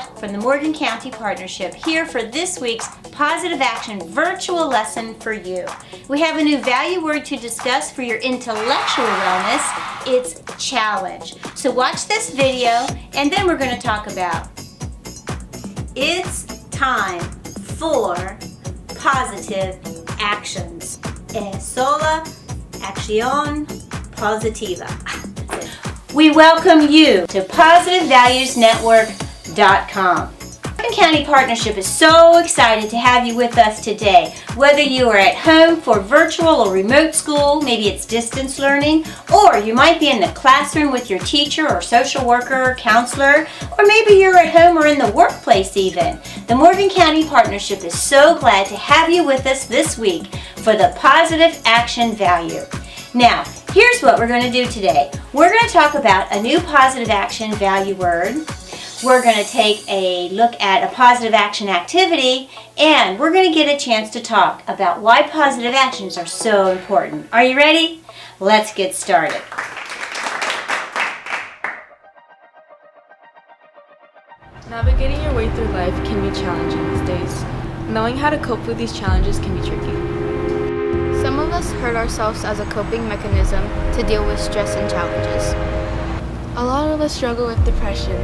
Scott from the Morgan County Partnership here for this week's Positive Action virtual lesson for you. We have a new value word to discuss for your intellectual wellness. It's challenge. So watch this video and then we're going to talk about it's time for positive actions. Es sola acción positiva. We welcome you to positivevaluesnetwork.com. Morgan County Partnership is so excited to have you with us today. Whether you are at home for virtual or remote school, maybe it's distance learning, or you might be in the classroom with your teacher or social worker or counselor, or maybe you're at home or in the workplace even. The Morgan County Partnership is so glad to have you with us this week for the Positive Action Value. Now, here's what we're going to do today. We're going to talk about a new positive action value word. We're going to take a look at a positive action activity, and we're going to get a chance to talk about why positive actions are so important. Are you ready? Let's get started. Navigating your way through life can be challenging these days. Knowing how to cope with these challenges can be tricky. Some of us hurt ourselves as a coping mechanism to deal with stress and challenges. A lot of us struggle with depression.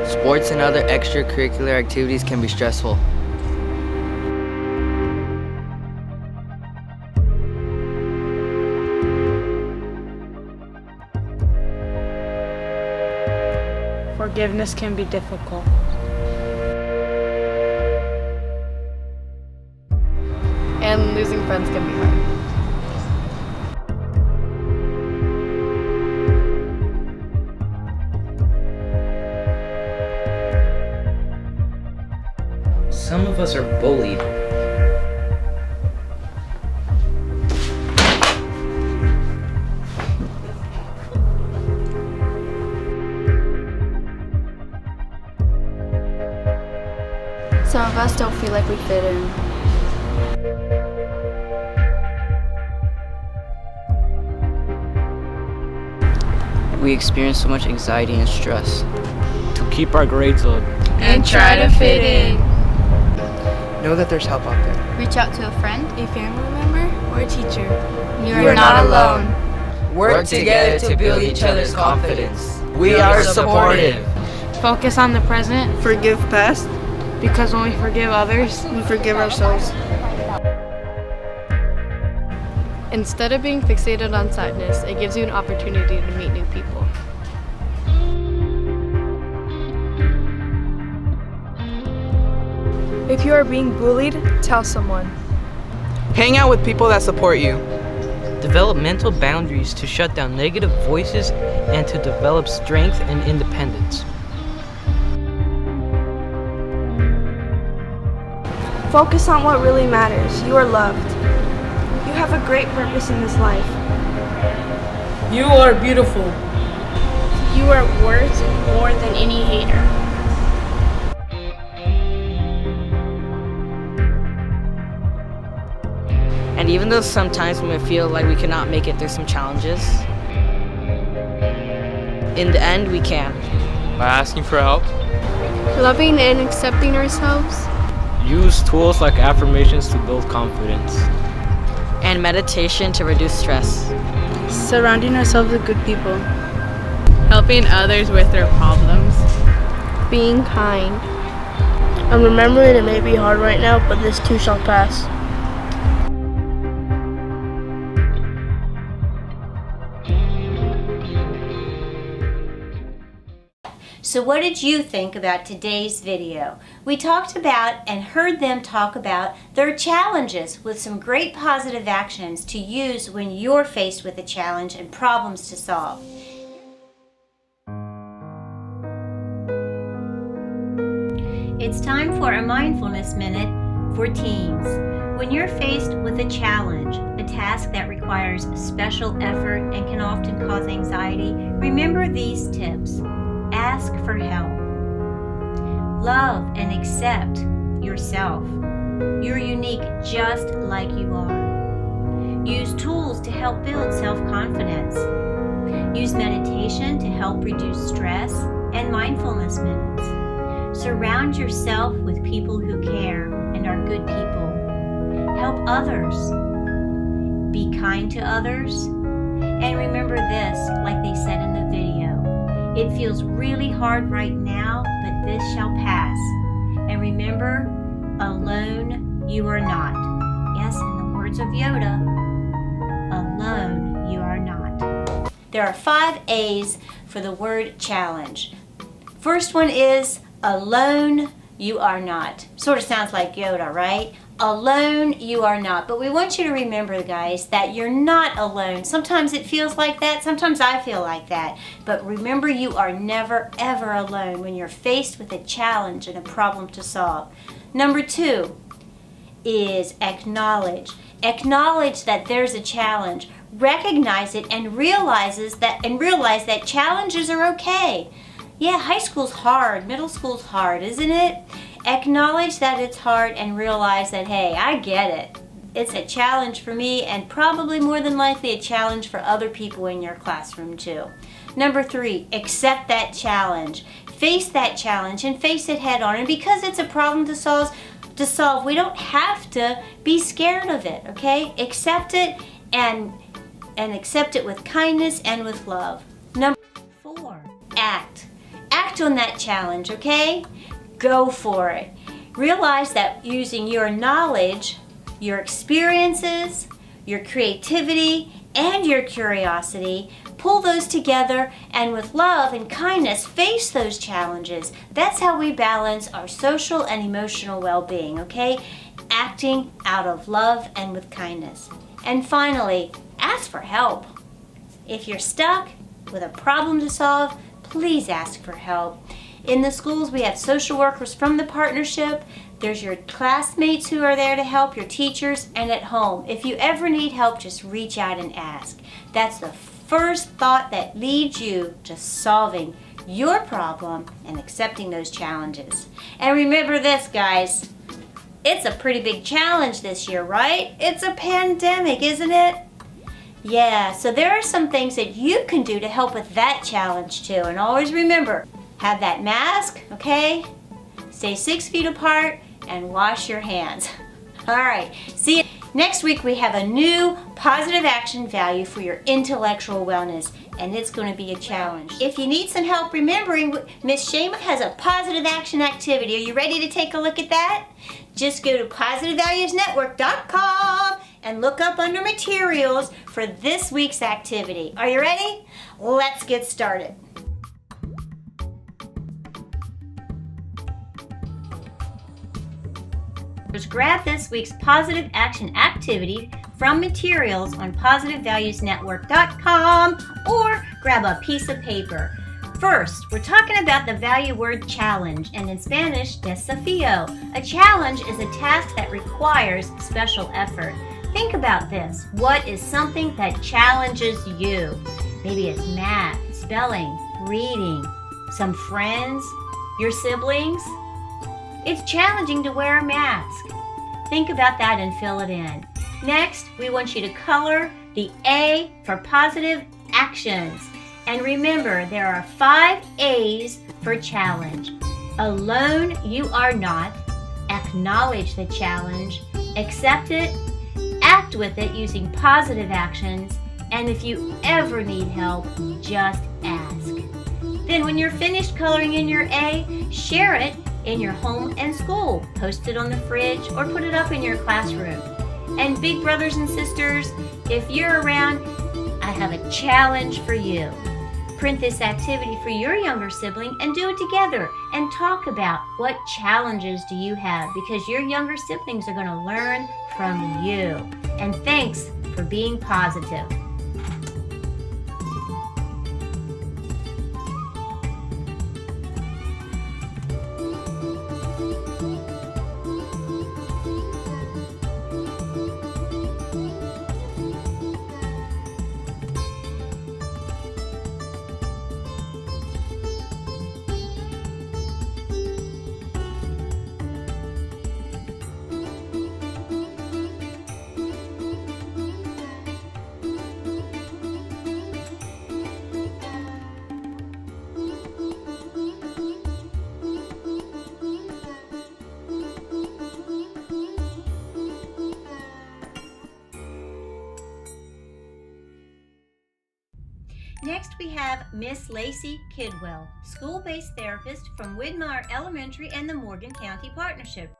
Sports and other extracurricular activities can be stressful. Forgiveness can be difficult. And losing friends can be hard. Some of us are bullied. Some of us don't feel like we fit in. We experience so much anxiety and stress. To keep our grades up. And try to fit in. Know that there's help out there. Reach out to a friend, A family member, or a teacher. You're not alone. Work together to build each other's confidence. We are supportive. Focus on the present. Forgive past. Because when we forgive others, We forgive ourselves. instead of being fixated on sadness, it gives you an opportunity to meet new people. If you are being bullied, tell someone. Hang out with people that support you. Develop mental boundaries to shut down negative voices and to develop strength and independence. Focus on what really matters. You are loved. You have a great purpose in this life. You are beautiful. You are worth more than any hater. And even though sometimes we may feel like we cannot make it through some challenges, in the end we can. By asking for help. Loving and accepting ourselves. Use tools like affirmations to build confidence. And meditation to reduce stress. Surrounding ourselves with good people. Helping others with their problems. Being kind. And remembering it may be hard right now, but this too shall pass. So what did you think about today's video? We talked about and heard them talk about their challenges with some great positive actions to use when you're faced with a challenge and problems to solve. It's time for a mindfulness minute for teens. When you're faced with a challenge, a task that requires special effort and can often cause anxiety, remember these tips. Ask for help. Love and accept yourself. You're unique just like you are. Use tools to help build self-confidence. Use meditation to help reduce stress and mindfulness minutes. Surround yourself with people who care and are good people. Help others. Be kind to others. And remember this, like they said in the video, it feels really hard right now, but this shall pass. And remember, alone you are not. Yes, in the words of Yoda, alone you are not. There are 5 A's for the word challenge. First one is alone you are not. Sort of sounds like Yoda, right? Alone you are not. But we want you to remember, guys, that you're not alone. Sometimes it feels like that. Sometimes I feel like that. But remember, you are never, ever alone when you're faced with a challenge and a problem to solve. Number 2 is acknowledge. Acknowledge that there's a challenge. Recognize it and realize that challenges are okay. Yeah, high school's hard, middle school's hard, isn't it? Acknowledge that it's hard and realize that, hey, I get it. It's a challenge for me and probably more than likely a challenge for other people in your classroom too. Number 3, accept that challenge. Face that challenge and face it head on. And because it's a problem to solve, we don't have to be scared of it, okay? Accept it and accept it with kindness and with love. Number 4, act. Act on that challenge, okay? Go for it. Realize that using your knowledge, your experiences, your creativity, and your curiosity, pull those together and with love and kindness face those challenges. That's how we balance our social and emotional well-being, okay? Acting out of love and with kindness. And finally, ask for help. If you're stuck with a problem to solve, please ask for help. In the schools, we have social workers from the partnership. There's your classmates who are there to help, your teachers, and at home. If you ever need help, just reach out and ask. That's the first thought that leads you to solving your problem and accepting those challenges. And remember this, guys. It's a pretty big challenge this year, right? It's a pandemic, isn't it? Yeah, so there are some things that you can do to help with that challenge too. And always remember, have that mask, okay? Stay 6 feet apart and wash your hands. All right, see you. Next week we have a new positive action value for your intellectual wellness, and it's going to be a challenge. If you need some help remembering, Miss Shema has a positive action activity. Are you ready to take a look at that? Just go to positivevaluesnetwork.com and look up under materials for this week's activity. Are you ready? Let's get started. Just grab this week's positive action activity from materials on positivevaluesnetwork.com or grab a piece of paper. First, we're talking about the value word challenge, and in Spanish, DESAFÍO. A challenge is a task that requires special effort. Think about this. What is something that challenges you? Maybe it's math, spelling, reading, some friends, your siblings. It's challenging to wear a mask. Think about that and fill it in. Next, we want you to color the A for positive actions. And remember, there are 5 A's for challenge. Alone you are not. Acknowledge the challenge. Accept it. Act with it using positive actions. And if you ever need help, just ask. Then when you're finished coloring in your A, share it in your home and school. Post it on the fridge or put it up in your classroom. And big brothers and sisters, if you're around, I have a challenge for you. Print this activity for your younger sibling and do it together and talk about what challenges do you have, because your younger siblings are going to learn from you. And thanks for being positive. Next, we have Miss Lacey Kidwell, school-based therapist from Widmar Elementary and the Morgan County Partnership.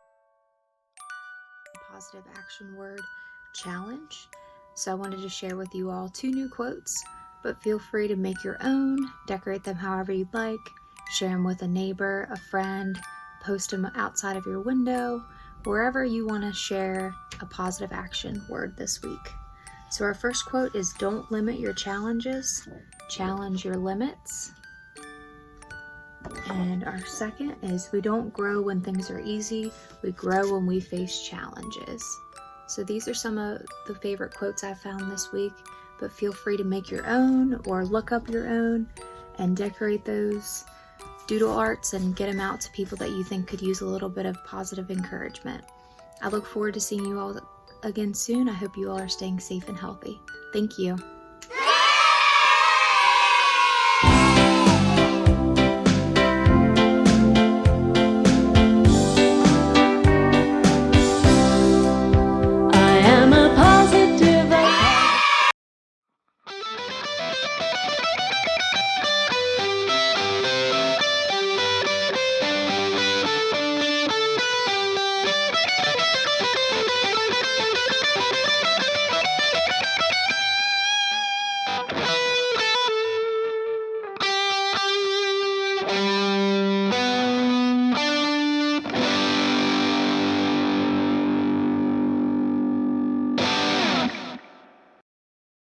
Positive action word, challenge. So I wanted to share with you all 2 new quotes, but feel free to make your own, decorate them however you'd like, share them with a neighbor, a friend, post them outside of your window, wherever you want to share a positive action word this week. So our first quote is, don't limit your challenges, challenge your limits. And our second is, we don't grow when things are easy, we grow when we face challenges. So these are some of the favorite quotes I found this week, but feel free to make your own or look up your own and decorate those doodle arts and get them out to people that you think could use a little bit of positive encouragement. I look forward to seeing you all again soon. I hope you all are staying safe and healthy. Thank you.